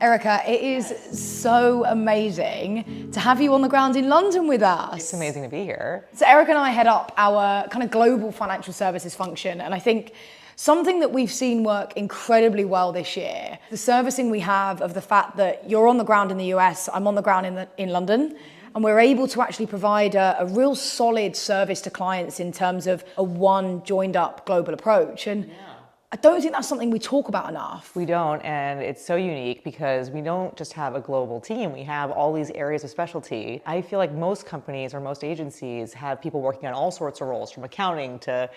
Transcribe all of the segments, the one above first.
Erica, it is so amazing to have you on the ground in London with us. It's amazing to be here. So Erica and I head up our kind of global financial services function, and I think something that we've seen work incredibly well this year, the servicing we have of the fact that you're on the ground in the US, I'm on the ground in London, and we're able to actually provide a real solid service to clients in terms of a one joined up global approach. And I don't think that's something we talk about enough. We don't, and it's so unique because we don't just have a global team, we have all these areas of specialty. I feel like most companies or most agencies have people working on all sorts of roles, from accounting to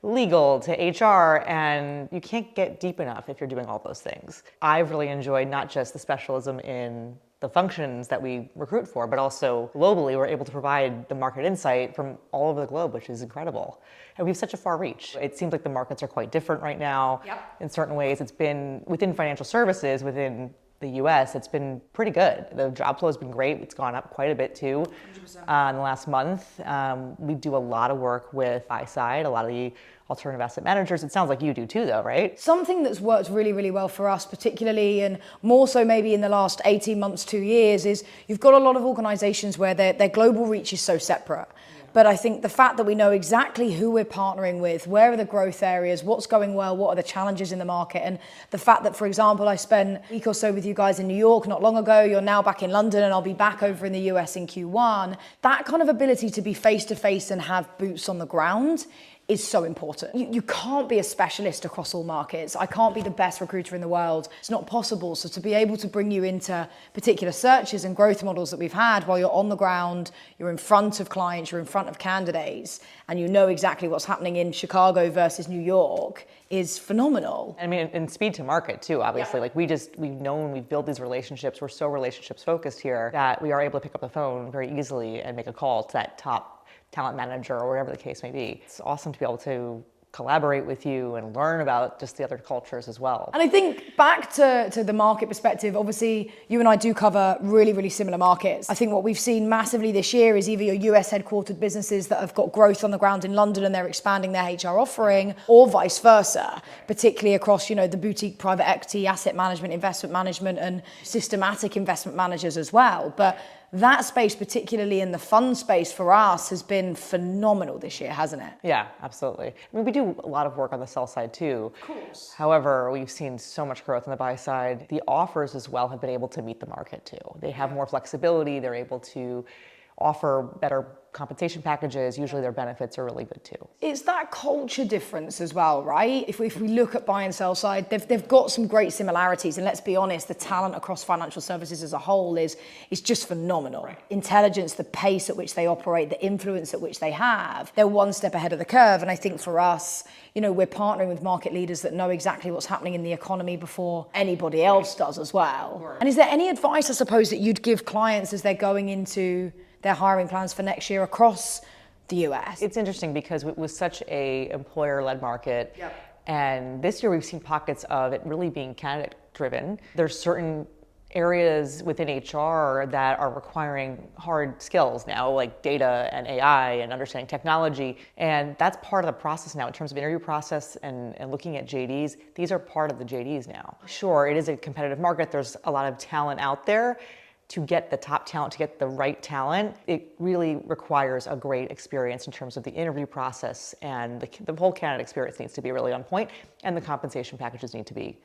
legal to HR, and you can't get deep enough if you're doing all those things. I've really enjoyed not just the specialism in the functions that we recruit for, but also globally, we're able to provide the market insight from all over the globe, which is incredible. And we have such a far reach. It seems like the markets are quite different right now. In certain ways, it's been within financial services, within the US, it's been pretty good. The job flow has been great. It's gone up quite a bit too in the last month. We do a lot of work with buy side, a lot of the alternative asset managers. It sounds like you do too though, right? Something that's worked really, really well for us particularly, and more so maybe in the last 18 months, 2 years, is you've got a lot of organizations where their global reach is so separate. But I think the fact that we know exactly who we're partnering with, where are the growth areas, what's going well, what are the challenges in the market, and the fact that, for example, I spent a week or so with you guys in New York not long ago, you're now back in London, and I'll be back over in the US in Q1, that kind of ability to be face-to-face and have boots on the ground is so important. You can't be a specialist across all markets. I can't be the best recruiter in the world. It's not possible. So to be able to bring you into particular searches and growth models that we've had while you're on the ground, you're in front of clients, you're in front of candidates, and you know exactly what's happening in Chicago versus New York is phenomenal. I mean, and speed to market too, obviously. Like we've built these relationships. We're so relationships focused here that we are able to pick up the phone very easily and make a call to that top talent manager or whatever the case may be. It's awesome to be able to collaborate with you and learn about just the other cultures as well. And I think back to the market perspective, obviously you and I do cover really, really similar markets. I think what we've seen massively this year is either your US headquartered businesses that have got growth on the ground in London and they're expanding their HR offering, or vice versa, particularly across, the boutique private equity, asset management, investment management, and systematic investment managers as well. But that space, particularly in the fund space for us, has been phenomenal this year, hasn't it? Yeah, absolutely. I mean, we do a lot of work on the sell side too. Of course. However, we've seen so much growth on the buy side. The offers as well have been able to meet the market too. They have more flexibility. They're able to offer better compensation packages. Usually their benefits are really good too. It's that culture difference as well, right? If we look at buy and sell side, they've got some great similarities, and let's be honest, the talent across financial services as a whole is just phenomenal. Right. Intelligence, the pace at which they operate, the influence at which they have, they're one step ahead of the curve. And I think for us, we're partnering with market leaders that know exactly what's happening in the economy before anybody else does as well. Right. And is there any advice, I suppose, that you'd give clients as they're going into their hiring plans for next year across the US? It's interesting because it was such a employer-led market. And this year we've seen pockets of it really being candidate driven. There's certain areas within HR that are requiring hard skills now, like data and AI and understanding technology. And that's part of the process now in terms of interview process and looking at JDs. These are part of the JDs now. Sure, it is a competitive market. There's a lot of talent out there. To get the top talent, to get the right talent, it really requires a great experience in terms of the interview process, and the whole candidate experience needs to be really on point, and the compensation packages need to be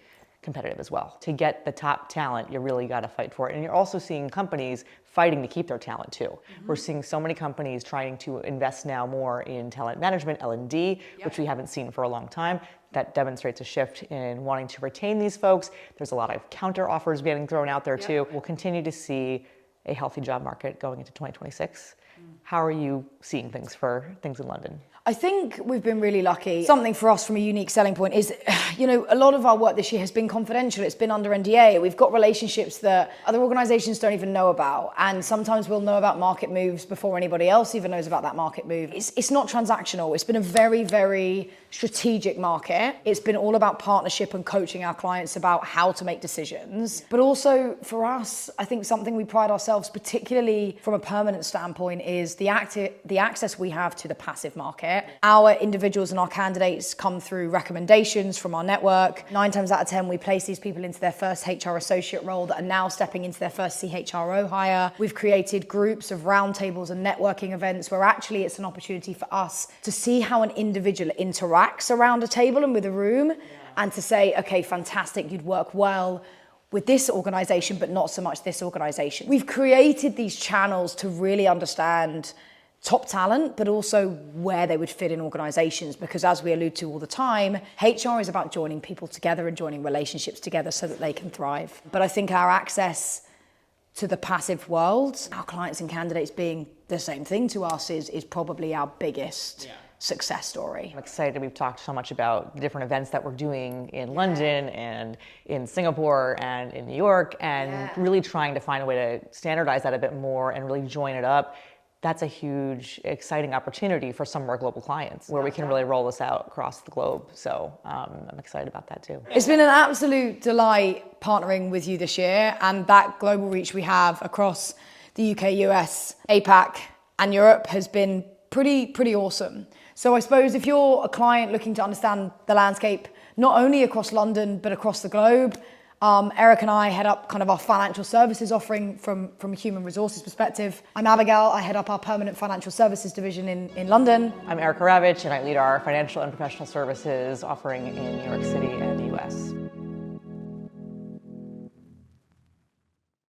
competitive as well. To get the top talent, you really got to fight for it. And you're also seeing companies fighting to keep their talent too. Mm-hmm. We're seeing so many companies trying to invest now more in talent management, L&D, which we haven't seen for a long time. That demonstrates a shift in wanting to retain these folks. There's a lot of counter offers getting thrown out there too. We'll continue to see a healthy job market going into 2026. How are you seeing things in London? I think we've been really lucky. Something for us from a unique selling point is, a lot of our work this year has been confidential. It's been under NDA. We've got relationships that other organizations don't even know about. And sometimes we'll know about market moves before anybody else even knows about that market move. It's not transactional. It's been a very, very strategic market. It's been all about partnership and coaching our clients about how to make decisions. But also for us, I think something we pride ourselves, particularly from a permanent standpoint, is the access we have to the passive market. it. Our individuals and our candidates come through recommendations from our network. 9 times out of 10, we place these people into their first HR associate role that are now stepping into their first CHRO hire. We've created groups of roundtables and networking events where actually it's an opportunity for us to see how an individual interacts around a table and with a room, and to say, okay, fantastic, you'd work well with this organization, but not so much this organization. We've created these channels to really understand top talent, but also where they would fit in organizations, because as we allude to all the time, HR is about joining people together and joining relationships together so that they can thrive. But I think our access to the passive world, our clients and candidates being the same thing to us, is probably our biggest success story. I'm excited. We've talked so much about the different events that we're doing in London and in Singapore and in New York, and really trying to find a way to standardize that a bit more and really join it up. That's a huge, exciting opportunity for some of our global clients where we can really roll this out across the globe. So I'm excited about that too. It's been an absolute delight partnering with you this year, and that global reach we have across the UK, US, APAC, and Europe has been pretty awesome. So I suppose if you're a client looking to understand the landscape, not only across London, but across the globe, Eric and I head up kind of our financial services offering from a human resources perspective. I'm Abigail, I head up our permanent financial services division in London. I'm Erica Ravich, and I lead our financial and professional services offering in New York City and the US.